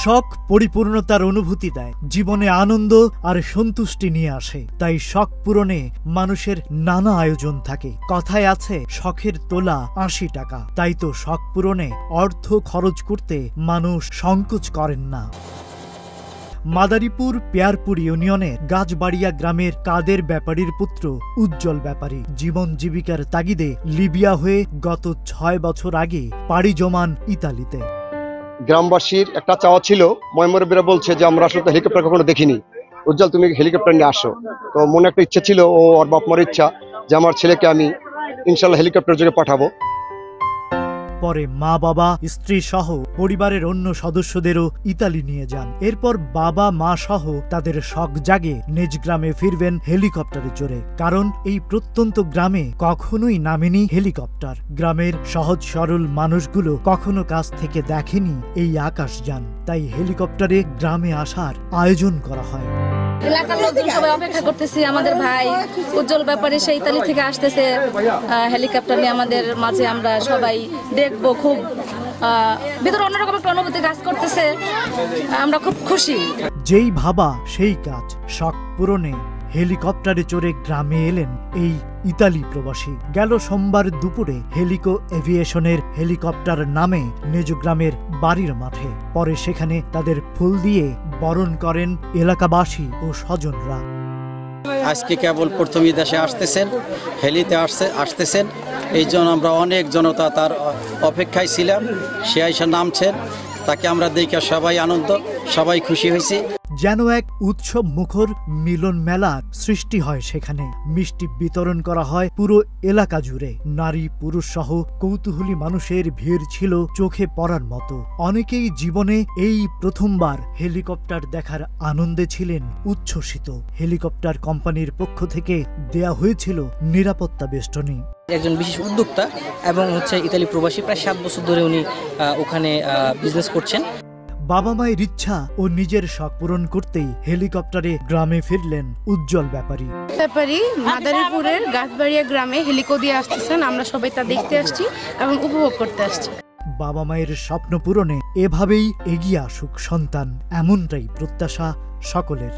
শখ পরিপূর্ণতার অনুভূতি দেয়, জীবনে আনন্দ আর সন্তুষ্টি নিয়ে আসে। তাই শখ পূরণে মানুষের নানা আয়োজন থাকে। কথায় আছে শখের তোলা ৮০ টাকা। তাই তো শখ পূরণে অর্থ খরচ করতে মানুষ সংকোচ করেন না। মাদারীপুর পেয়ারপুর ইউনিয়নের গাছবাড়িয়া গ্রামের কাদের ব্যাপারীর পুত্র উজ্জ্বল ব্যাপারী জীবন জীবিকার তাগিদে লিবিয়া হয়ে গত ৬ বছর আগে পাড়ি জমান ইতালিতে। গ্রামবাসীর একটা চাওয়া ছিল, ময়মরবেরা বলছে যে আমরা আসলে হেলিকপ্টার কখনো দেখিনি, উজ্জ্বল তুমি হেলিকপ্টার নিয়ে আসো। তো মনে একটা ইচ্ছা ছিল, ও ওর বাপ মার ইচ্ছা যে আমার ছেলেকে আমি ইনশাল্লাহ হেলিকপ্টার যোগে পাঠাবো। পরে মা বাবা স্ত্রী সহ পরিবারের অন্য সদস্যদেরও ইতালি নিয়ে যান। এরপর বাবা মা সহ তাদের শখ জাগে নিজ গ্রামে ফিরবেন হেলিকপ্টারে চড়ে। কারণ এই প্রত্যন্ত গ্রামে কখনোই নামেনি হেলিকপ্টার। গ্রামের সহজ সরল মানুষগুলো কখনো কাছ থেকে দেখেনি এই আকাশযান। তাই হেলিকপ্টারে গ্রামে আসার আয়োজন করা হয়। এলাকার লোকজন সবাই অপেক্ষা করতেছি, আমাদের ভাই উজ্জ্বল ব্যাপারী সেই ইতালি থেকে আসতেছে হেলিকপ্টার নিয়ে আমাদের মাঝে। আমরা সবাই দেখবো, খুব ভিতরে অন্যরকম একটা অনুভূতি কাজ করতেছে, আমরা খুব খুশি। যেই ভাবা সেই কাজ, শখ পূরণে হেলিকপ্টারে চড়ে গ্রামে এলেন এই ইতালি প্রবাসী। গেল সোমবার দুপুরে হেলিকো এভিয়েশনের হেলিকপ্টার নামে নিজ গ্রামের বাড়ির মাঠে। পরে সেখানে তাদের ফুল দিয়ে বরণ করেন এলাকাবাসী ও স্বজনরা। আজকে কেবল প্রথম দেশে আসতেছেন, হেলিতে আসতেছেন, এই জন্য আমরা অনেক জনতা তার অপেক্ষায় ছিলাম। সে আইসা নামছেন, তাকে আমরা দেখে সবাই আনন্দ, সবাই খুশি হয়েছি। যেন এক উৎসব মুখর মিলন মেলার সৃষ্টি হয় সেখানে। মিষ্টি বিতরণ করা হয় পুরো এলাকা জুড়ে। নারী পুরুষ সহ কৌতূহলী মানুষের ভিড় ছিল চোখে পড়ার মতো। অনেকেই জীবনে এই প্রথমবার হেলিকপ্টার দেখার আনন্দে ছিলেন উচ্ছ্বসিত। হেলিকপ্টার কোম্পানির পক্ষ থেকে দেয়া হয়েছিল নিরাপত্তা বেষ্টনী। একজন বিশেষ উদ্যোক্তা এবং ইতালি প্রবাসী, প্রায় ৭ বছর ধরে উনি ওখানে বিজনেস করছেন। বাবা মায়ের ইচ্ছা ও নিজের শখ পূরণ করতেই হেলিকপ্টারে গ্রামে ফিরলেন উজ্জ্বল ব্যাপারী। মাদারীপুরের গাছবাড়িয়া গ্রামে হেলিকো দিয়ে আসতেছেন, আমরা সবাই তা দেখতে আসছি এবং উপভোগ করতে আসছি। বাবা মায়ের স্বপ্ন পূরণে এভাবেই এগিয়ে আসুক সন্তান, এমনটাই প্রত্যাশা সকলের।